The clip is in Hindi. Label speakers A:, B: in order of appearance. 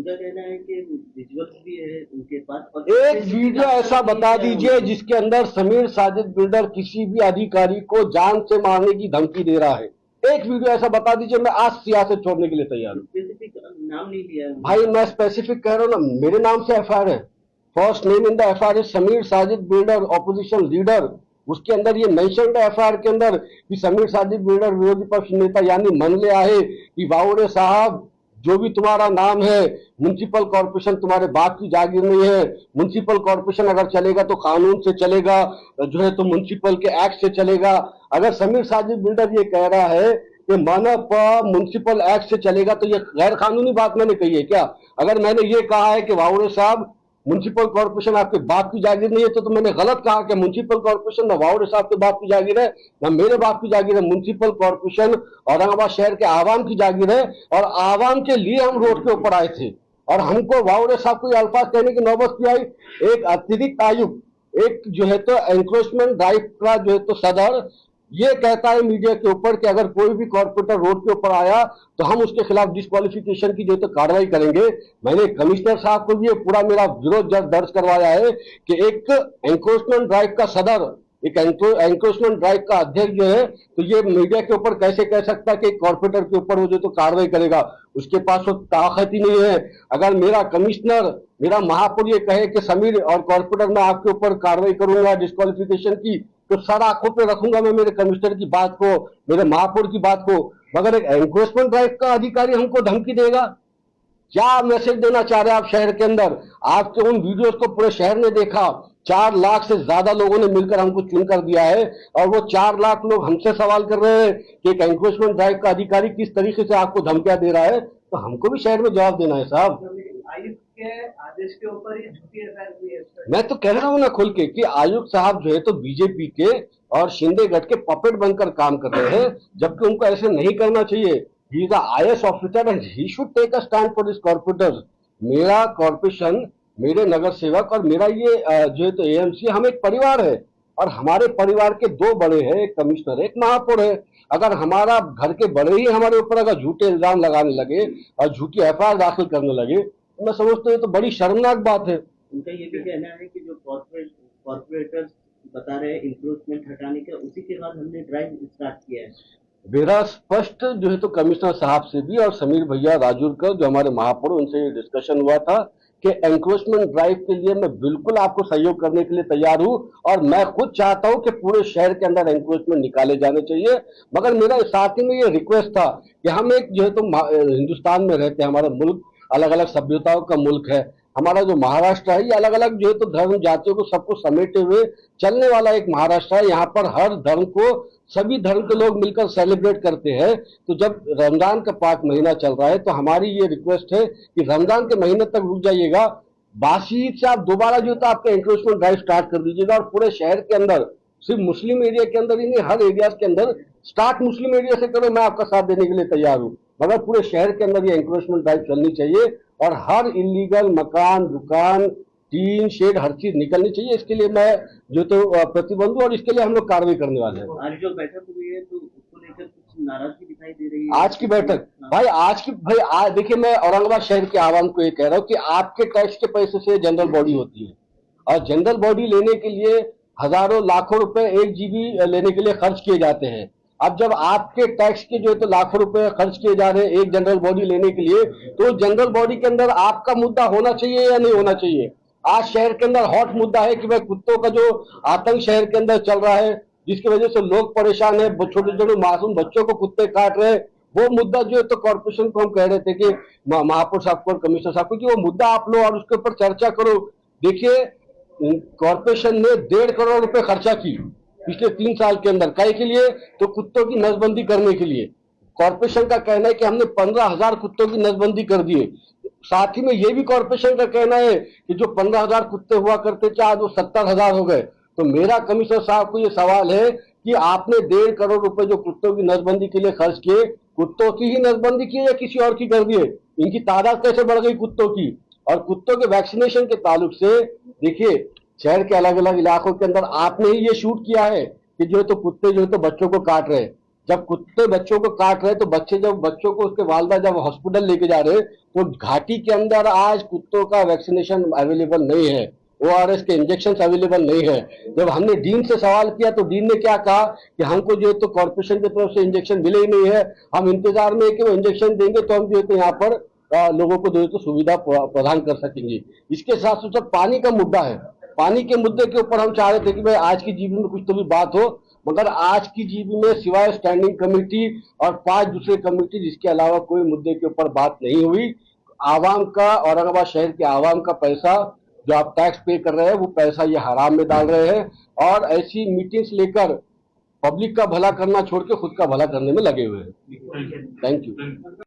A: उनका कहना है कि विजुअल्स भी है उनके पास और
B: एक वीडियो ऐसा बता दीजिए जिसके अंदर समीर साजिद बिल्डर किसी भी अधिकारी को जान से मारने की धमकी दे रहा है। एक वीडियो ऐसा बता दीजिए, मैं आज सियासत छोड़ने के लिए तैयार हूं।
A: स्पेसिफिक नाम नहीं लिया है
B: भाई मैं स्पेसिफिक कह रहा हूं ना, मेरे नाम से एफआईआर है। First name in the FIR is Sameer Sajid builder opposition leader. उसके अंदर ये मेंशन है एफआईआर के अंदर कि समीर साजिद बिल्डर विरोधी पक्ष नेता यानी मन ले आए कि वाउरे साहब जो भी तुम्हारा नाम है, म्युनिसिपल कॉर्पोरेशन तुम्हारे बाप की जागीर नहीं है। म्युनिसिपल कॉर्पोरेशन अगर चलेगा तो कानून से चलेगा, जो है तो म्युनिसिपल के एक्ट से चलेगा। अगर समीर साजिद बिल्डर ये कह रहा है कि मानव म्युनिसिपल एक्ट से चलेगा तो ये गैर कानूनी बात मैंने कही है क्या? अगर मैंने ये कहा है कि वाउरे साहब म्युनिसिपल कॉर्पोरेशन आपके बाप की जागीर नहीं है तो मैंने गलत कहा कि म्युनिसिपल कॉर्पोरेशन ना वाउरे साहब के बाप की जागीर है ना मेरे बाप की जागीर है। म्युनिसिपल कॉर्पोरेशन औरंगाबाद शहर के आवाम की जागीर है और आवाम के लिए हम रोड के ऊपर आए थे और हमको वाउरे साहब को अल्फाज कहने की नौबत क्यों आई? एक अतिरिक्त आयुक्त, एक जो है तो एनक्रोचमेंट ड्राइव का जो है तो सदर ये कहता है मीडिया के ऊपर कि अगर कोई भी कॉर्पोरेटर रोड के ऊपर आया तो हम उसके खिलाफ डिस्क्वालिफिकेशन की जो तो कार्रवाई करेंगे। मैंने कमिश्नर साहब को भी पूरा मेरा विरोध दर्ज करवाया है कि एक एनक्रोचमेंट ड्राइव का सदर, एक एनक्रोचमेंट ड्राइव का अध्यक्ष जो है तो ये मीडिया के ऊपर कैसे कह सकता है कि कॉर्पोरेटर के ऊपर वो जो तो कार्रवाई करेगा? उसके पास वो ताकत ही नहीं है। अगर मेरा कमिश्नर, मेरा महापौर ये कहे कि समीर और कॉर्पोरेटर मैं आपके ऊपर कार्रवाई करूंगा डिस्क्वालिफिकेशन की, तो सर आंखों पे रखूंगा मैं मेरे कमिश्नर की बात को, मेरे महापौर की बात को। मगर एक एनक्रोचमेंट ड्राइव का अधिकारी हमको धमकी देगा? क्या मैसेज देना चाह रहे हैं आप शहर के अंदर? आपके उन वीडियोस को पूरे शहर ने देखा, 4 लाख से ज्यादा लोगों ने मिलकर हमको चुन कर दिया है और वो 4 लाख लोग हमसे सवाल कर रहे हैं कि एक एनक्रोचमेंट ड्राइव का अधिकारी किस तरीके से आपको धमकियां दे रहा है। तो हमको भी शहर में जवाब देना है साहब।
A: आयुक्त के आदेश के ऊपर ही झूठी एफआईआर हुई है।
B: मैं तो कह रहा हूं ना खुल के कि आयुक्त साहब जो है तो बीजेपी के और शिंदे गढ़ के पपेट बनकर काम कर रहे हैं, जबकि उनको ऐसे नहीं करना चाहिए। He is a IAS officer and he should take a stand for this corporators. मेरा कॉर्पोरेशन, मेरे नगर सेवक और मेरा ये जो है तो एएमसी, हम एक परिवार है और हमारे परिवार के 2 बड़े हैं, एक कमिश्नर एक महापौर है। अगर हमारा घर के बड़े ही हमारे ऊपर अगर झूठे इल्जाम लगाने लगे और झूठी एफआईआर दाखिल करने लगे तो मैं समझता हूँ तो बड़ी शर्मनाक बात है।
A: उनका ये भी कहना है कि जो कॉर्पोरेटर्स बता रहे हैं इंक्रोचमेंट हटाने का, उसी के बाद हमने ड्राइव स्टार्ट किया है।
B: मेरा स्पष्ट जो है तो कमिश्नर साहब से भी और समीर भैया राजूरकर जो हमारे महापौर, उनसे डिस्कशन हुआ था कि एनक्रोचमेंट ड्राइव के लिए मैं बिल्कुल आपको सहयोग करने के लिए तैयार हूं और मैं खुद चाहता हूं कि पूरे शहर के अंदर एनक्रोचमेंट निकाले जाने चाहिए। मगर मेरा साथ ही में ये रिक्वेस्ट था कि हम एक जो है तो हिंदुस्तान में रहते हैं, हमारा मुल्क अलग अलग सभ्यताओं का मुल्क है। हमारा जो महाराष्ट्र है ये अलग अलग जो है तो धर्म जातियों को सबको समेटे हुए चलने वाला एक महाराष्ट्र है। यहाँ पर हर धर्म को सभी धर्म के लोग मिलकर सेलिब्रेट करते हैं। तो जब रमजान का पाक महीना चल रहा है तो हमारी ये रिक्वेस्ट है कि रमजान के महीने तक रुक जाइएगा, बासी ईद से आप दोबारा जो है आपका एनक्रोचमेंट ड्राइव स्टार्ट कर दीजिएगा और पूरे शहर के अंदर, सिर्फ मुस्लिम एरिया के अंदर ही नहीं, हर एरिया के अंदर स्टार्ट मुस्लिम एरिया से करो, मैं आपका साथ देने के लिए तैयार हूँ। मगर पूरे शहर के अंदर ये एनक्रोचमेंट ड्राइव चलनी चाहिए और हर इलीगल मकान, दुकान, टीन शेड, हर चीज निकलनी चाहिए। इसके लिए मैं जो तो प्रतिबंध हूं और इसके लिए हम लोग कार्रवाई करने वाले हैं।
A: आज जो बैठक हुई है तो उसको लेकर कुछ नाराजगी दिखाई दे रही है।
B: आज की बैठक भाई, आज देखिए, मैं औरंगाबाद शहर के आवाम को ये कह रहा हूँ कि आपके टैक्स के पैसे से जनरल बॉडी होती है और जनरल बॉडी लेने के लिए हजारों लाखों रुपए 1 GB लेने के लिए खर्च किए जाते हैं। अब जब आपके टैक्स के जो है तो लाखों रुपए खर्च किए जा रहे हैं एक जनरल बॉडी लेने के लिए, तो जनरल बॉडी के अंदर आपका मुद्दा होना चाहिए या नहीं होना चाहिए? आज शहर के अंदर हॉट मुद्दा है कि भाई कुत्तों का जो आतंक शहर के अंदर चल रहा है, जिसकी वजह से लोग परेशान है, छोटे छोटे मासूम बच्चों को कुत्ते काट रहे हैं। वो मुद्दा जो है तो कॉर्पोरेशन को हम कह रहे थे कि महापौर साहब को और कमिश्नर साहब को कि वो मुद्दा आप लो और उसके ऊपर चर्चा करो। देखिए, कॉर्पोरेशन ने 1.5 करोड़ रुपए खर्चा की पिछले 3 साल के अंदर, काय के लिए? तो कुत्तों की नसबंदी करने के लिए। कॉर्पोरेशन का कहना है कि हमने 15,000 कुत्तों की नसबंदी कर दिए। साथ ही में ये भी कॉर्पोरेशन का कहना है कि जो 15,000 कुत्ते हुआ करते थे आज वो 70,000 हो गए। तो मेरा कमिश्नर साहब को ये सवाल है कि आपने 1.5 करोड़ रुपए जो कुत्तों की नसबंदी के लिए खर्च किए, कुत्तों की ही नसबंदी की या किसी और की कर दिए? इनकी तादाद कैसे बढ़ गई कुत्तों की? और कुत्तों के वैक्सीनेशन के ताल्लुक से देखिए, शहर के अलग अलग इलाकों के अंदर आपने ही ये शूट किया है कि जो है तो कुत्ते जो है तो बच्चों को काट रहे हैं। जब कुत्ते बच्चों को काट रहे तो बच्चों को उसके वालदा जब हॉस्पिटल लेके जा रहे तो घाटी के अंदर आज कुत्तों का वैक्सीनेशन अवेलेबल नहीं है, ORS के इंजेक्शन अवेलेबल नहीं है। जब हमने डीन से सवाल किया तो डीन ने क्या कहा कि हमको जो है तो कॉर्पोरेशन की तरफ से इंजेक्शन मिले ही नहीं है, हम इंतजार में है कि वो इंजेक्शन देंगे तो हम जो है तो यहाँ पर लोगों को जो है तो सुविधा प्रदान कर सकेंगे। इसके साथ साथ पानी का मुद्दा है, पानी के मुद्दे के ऊपर हम चाह रहे थे कि भाई आज की जीबी में कुछ तो भी बात हो, मगर आज की जीबी में सिवाय स्टैंडिंग कमेटी और 5 दूसरे कमेटी जिसके अलावा कोई मुद्दे के ऊपर बात नहीं हुई। आवाम का, औरंगाबाद शहर के आवाम का पैसा जो आप टैक्स पे कर रहे हैं वो पैसा ये हराम में डाल रहे हैं और ऐसी मीटिंग्स लेकर पब्लिक का भला करना छोड़ के खुद का भला करने में लगे हुए हैं। Thank you.